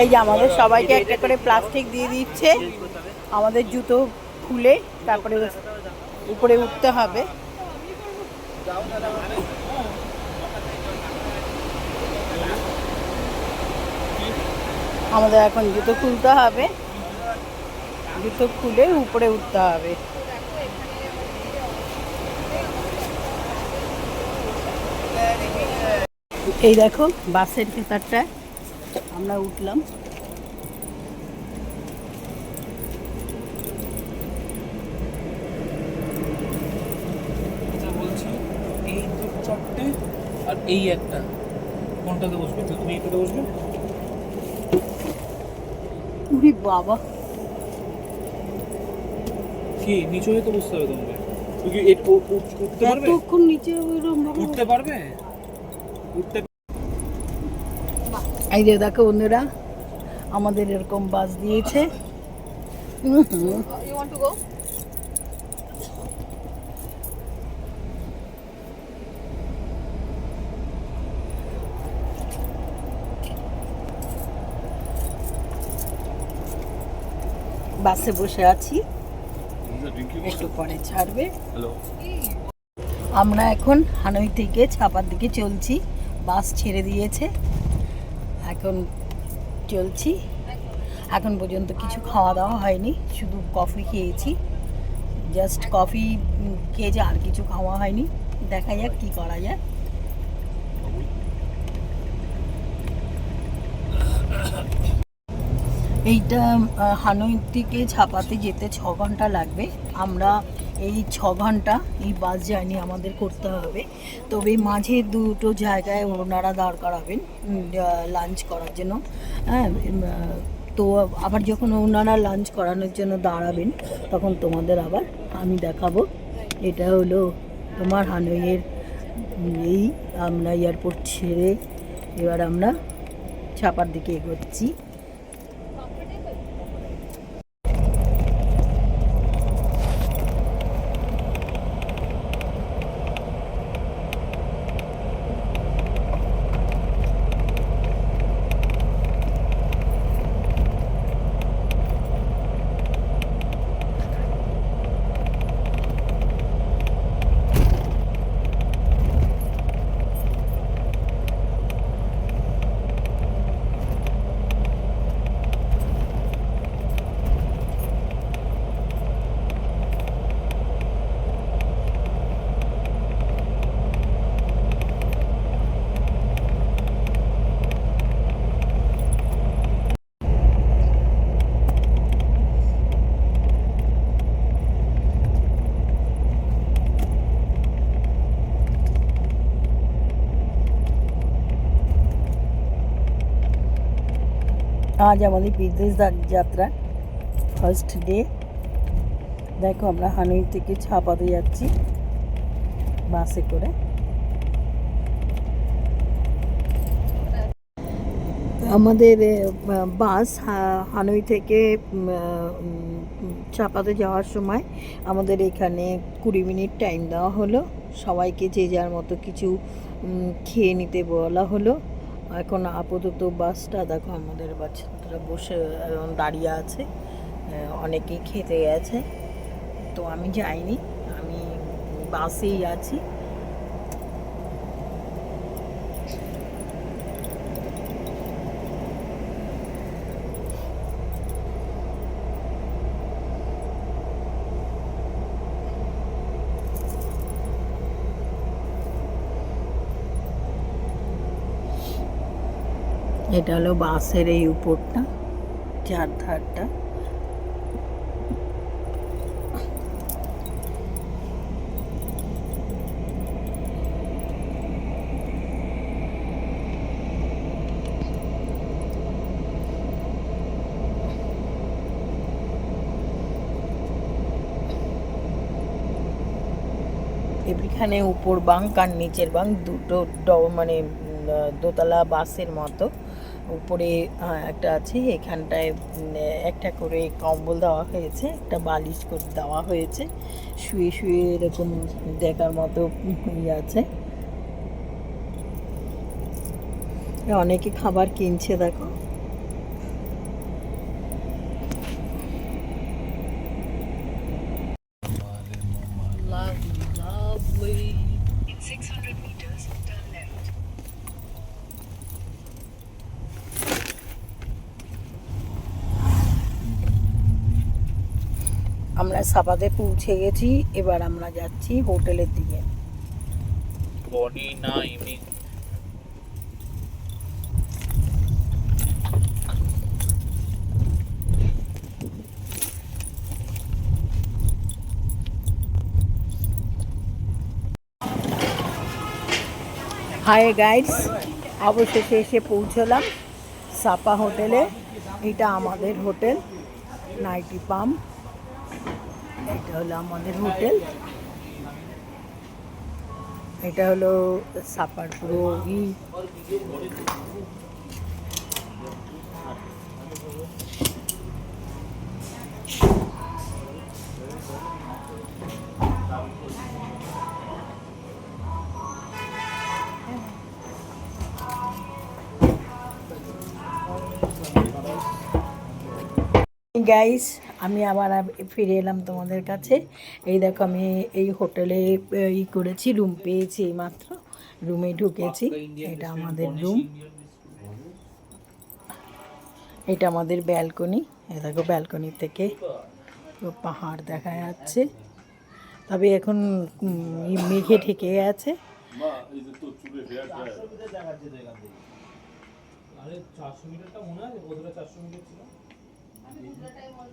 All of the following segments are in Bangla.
এই যে আমাদের সবাইকে একটা করে প্লাস্টিক দিয়ে দিচ্ছে, আমাদের জুতো খুলে তারপরে উপরে উঠতে হবে। আমাদের এখন জুতো খুলতে হবে, জুতো খুলে উপরে উঠতে হবে। এই দেখো বাসের ভেতরটা আমরা উঠলাম। এই দু চারটে আর এই একটা, কোনটাতে বসবে? তুমি এটাতে বসবে। উরি বাবা, কি নিচে হয়ে তো বসতে হবে তোমাকে? তুমি কি উঠতে পারবে? এতক্ষণ নিচে উঠতে পারবে? উঠতে এই যে দেখো বন্ধুরা, আমাদের এরকম বাস দিয়েছে। বাসে বসে আছি, একটু পরে ছাড়বে। আমরা এখন হানই থেকে ছাপার দিকে চলছি, বাস ছেড়ে দিয়েছে, এখন চলছি। এখন পর্যন্ত কিছু খাওয়া দাওয়া হয়নি, শুধু কফি খেয়েছি, জাস্ট কফি খেয়েছি, আর কিছু খাওয়া হয়নি। দেখা যাক কি করা যায়। এইটা হানই থেকে ছাপাতে যেতে 6 ঘন্টা লাগবে। আমরা এই 6 ঘন্টা এই বাস জার্নি আমাদের করতে হবে। তবে মাঝে দুটো জায়গায় ওনারা দাঁড় করাবেন লাঞ্চ করার জন্য। হ্যাঁ, তো আবার যখন ওনারা লাঞ্চ করানোর জন্য দাঁড়াবেন তখন তোমাদের আবার আমি দেখাবো। এটা হলো তোমার হানইয়ের এই, আমরা এয়ারপোর্ট ছেড়ে এবার আমরা ছাপার দিকে এগোচ্ছি। আজ আমাদের বিদেশ যাত্রা ফার্স্ট ডে। দেখো আমরা হানই থেকে ছাপাতে যাচ্ছি বাসে করে। আমাদের বাস হানই থেকে ছাপাতে যাওয়ার সময় আমাদের এখানে 20 মিনিট টাইম দেওয়া হলো। সবাইকে যে যার মতো কিছু খেয়ে নিতে বলা হলো। এখন আপাতত বাসটা দেখো, আমাদের বাচ্চারা বসে দাঁড়িয়ে আছে, অনেকেই খেতে গেছে। তো আমি যাইনি, আমি বাসেই আছি। এটা হলো বাসের এই উপরটা, চারধারটা। এখানে উপর বাঙ্ক আর নিচের বাঙ্ক দুটো মানে দোতলা বাসের মতো। উপরে একটা আছে, এখানটায় একটা করে কম্বল দেওয়া হয়েছে, একটা বালিশ করে দেওয়া হয়েছে, শুয়ে শুয়ে এরকম দেখার মতো ইয়ে আছে। অনেকে খাবার কিনছে দেখো। Lovely, lovely. In 600 meters, turn left. আমরা সাপাতে পৌঁছে গেছি, এবার আমরা যাচ্ছি হোটেলের দিকে। বডি না ইমেজ। হাই গাইডস, অবশেষে এসে পৌঁছলাম সাপা হোটেলে। এটা আমাদের হোটেল নাইটি পাম। এটা হলো আমাদের হোটেল, এটা হলো সাপার পুরো গাইস, আমি আবার ফিরে এলাম তোমাদের কাছে। এই দেখো, আমি এই হোটেলে করেছি, রুম পেয়েছি, এইমাত্র রুমে ঢুকেছি। এটা আমাদের রুম, এটা আমাদের ব্যালকনি। এই দেখো, ব্যালকনি থেকে পুরো পাহাড় দেখা যাচ্ছে, তবে এখন মেঘে ঢেকে আছে।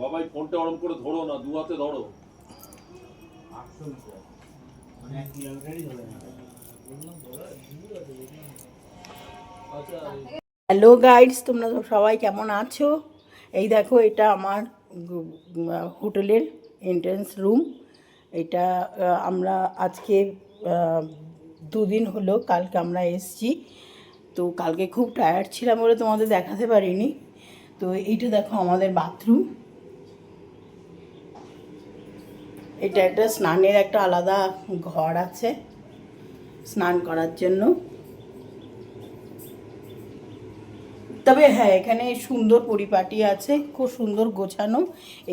বাবা এই ফোনটা অরম করে ধরো না, দু হাতে ধরো। হ্যালো গাইডস, তোমরা সবাই কেমন আছো? এই দেখো, এটা আমার হোটেলের এন্ট্রান্স রুম। এটা আমরা আজকে 2 দিন হলো, কালকে আমরা এসেছি। তো কালকে খুব টায়ার্ড ছিলাম বলে তোমাদের দেখাতে পারিনি। তো এইটা দেখো আমাদের বাথরুম। এটা একটা স্নানের একটা আলাদা ঘর আছে স্নান করার জন্য। তবে হ্যাঁ, এখানে সুন্দর পরিপাটি আছে, খুব সুন্দর গোছানো।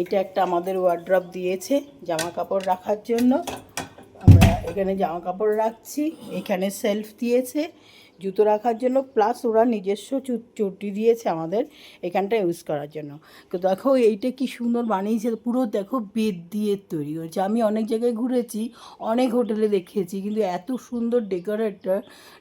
এটা একটা আমাদের ওয়ার্ড্রপ দিয়েছে জামা কাপড় রাখার জন্য। আমরা এখানে জামা কাপড় রাখছি। এখানে সেলফ দিয়েছে জুতো রাখার জন্য, প্লাস ওরা নিজস্ব চটি দিয়েছে আমাদের এখানটা ইউজ করার জন্য। তো দেখো এইটা কি সুন্দর বানিয়েছে, পুরো দেখো বেদ দিয়ে তৈরি হয়েছে। আমি অনেক জায়গায় ঘুরেছি, অনেক হোটেলে দেখেছি, কিন্তু এত সুন্দর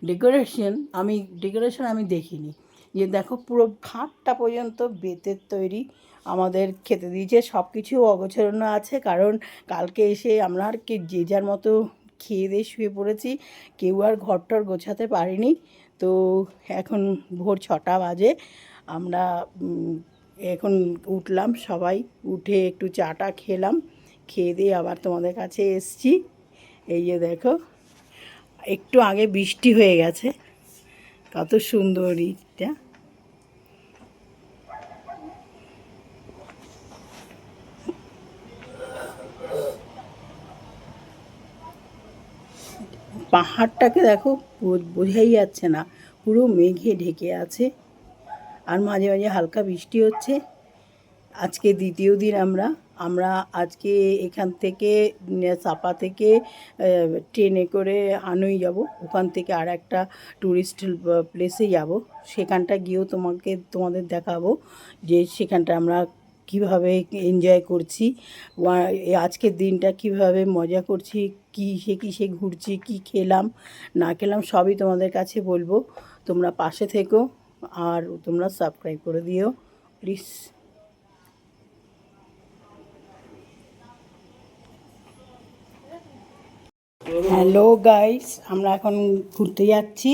ডেকোরেশন আমি দেখিনি। যে দেখো, পুরো খাটটা পর্যন্ত বেতের তৈরি আমাদের খেতে দিয়েছে। সব কিছু অগোছানো আছে, কারণ কালকে এসে আমরা আর যে যার মতো খেয়ে দিয়ে শুয়ে পড়েছি, কেউ আর ঘরটর গোছাতে পারিনি। তো এখন ভোর 6টা বাজে, আমরা এখন উঠলাম সবাই, উঠে একটু চাটা খেলাম, খেয়ে দিয়ে আবার তোমাদের কাছে এসছি। এই যে দেখো, একটু আগে বৃষ্টি হয়ে গেছে, কত সুন্দর ইটটা। পাহাড়টাকে দেখো, বোঝাই যাচ্ছে না, পুরো মেঘে ঢেকে আছে, আর মাঝে মাঝে হালকা বৃষ্টি হচ্ছে। আজকে 2য় দিন আমরা আজকে এখান থেকে সাপা থেকে ট্রেনে করে হানই যাব, ওখান থেকে আর একটা ট্যুরিস্ট প্লেসে যাব। সেখানটা গিয়েও তোমাদের দেখাবো যে সেখানটা আমরা কীভাবে এনজয় করছি, আজকের দিনটা কিভাবে মজা করছি, কিসে ঘুরছি, কি খেলাম না খেলাম, সবই তোমাদের কাছে বলবো। তোমরা পাশে থেকো, আর তোমরা সাবস্ক্রাইব করে দিও প্লিজ। হ্যালো গাইস, আমরা এখন ঘুরতে যাচ্ছি।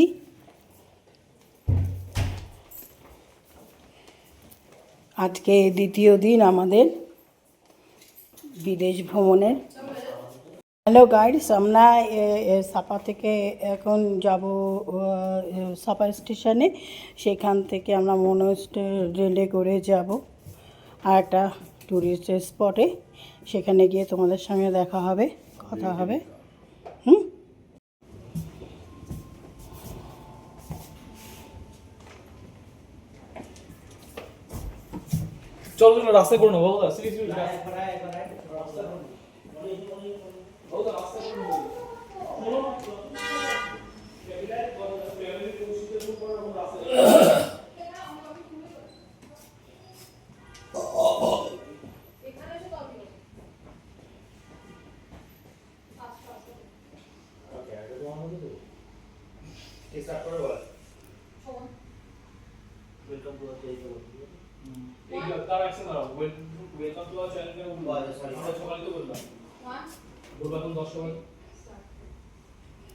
আজকে 2য় দিন আমাদের বিদেশ ভ্রমণের। হ্যালো গাইস, আমরা সাপা থেকে এখন যাব সাপা স্টেশনে। সেখান থেকে আমরা রেলে করে যাব আর একটা ট্যুরিস্ট স্পটে। সেখানে গিয়ে তোমাদের সঙ্গে দেখা হবে, কথা হবে। চলো চলো রাস্তায় করে নেবো বাবু।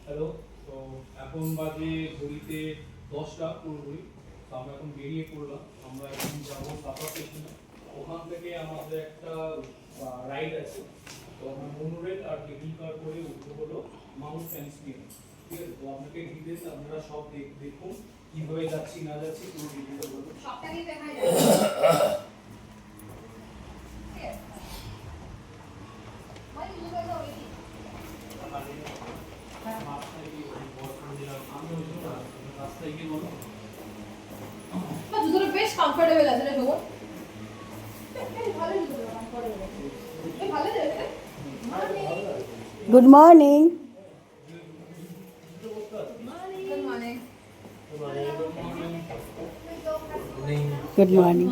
হ্যালো, তো এখন বাজে ঘড়িতে 10টা পুরোপুরি। তো আমরা এখন বেরিয়ে পড়লাম। আমরা এখন যাবো সাফা স্টেশনে। ওখান থেকে আমাদের একটা রাইড আছে, তো আমরা মনোরেল আর কেবল কার করে উঠবো হলো মাউন্ট ফ্যান্সিয়ান। ঠিক আছে, তো আপনাকে ডিটেলস আপনারা সব দেখুন, কিভাবে যাচ্ছি না যাচ্ছি পুরো ডিটেলস বলবো। সবটাই দেখাই রাস্তায় গিয়ে বলো জুতোটা বেশ কমফোর্টেবল আছে রে শোভন। ভালো জুতোটা কমফোর্টেবল আছে। ভালো লাগে। Good morning. Good morning.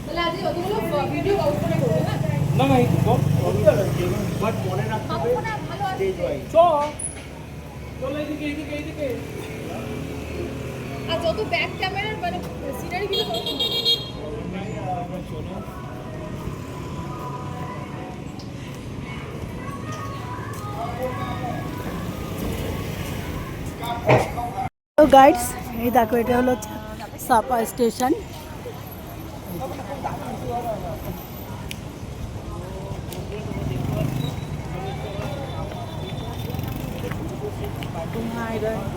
তাহলে আজ অতগুলো ভিডিও আউট করে করবে না? না না, এই বাট মনে রাখতে হবে ভালো আছে। চল এইদিকে এইদিকে এইদিকে। আর যত ব্যাক ক্যামেরার মানে সিনারি গুলো তত সুন্দর। চলো তো গাইডস, এই দেখো এটা হলো সাপা স্টেশন। Hi there.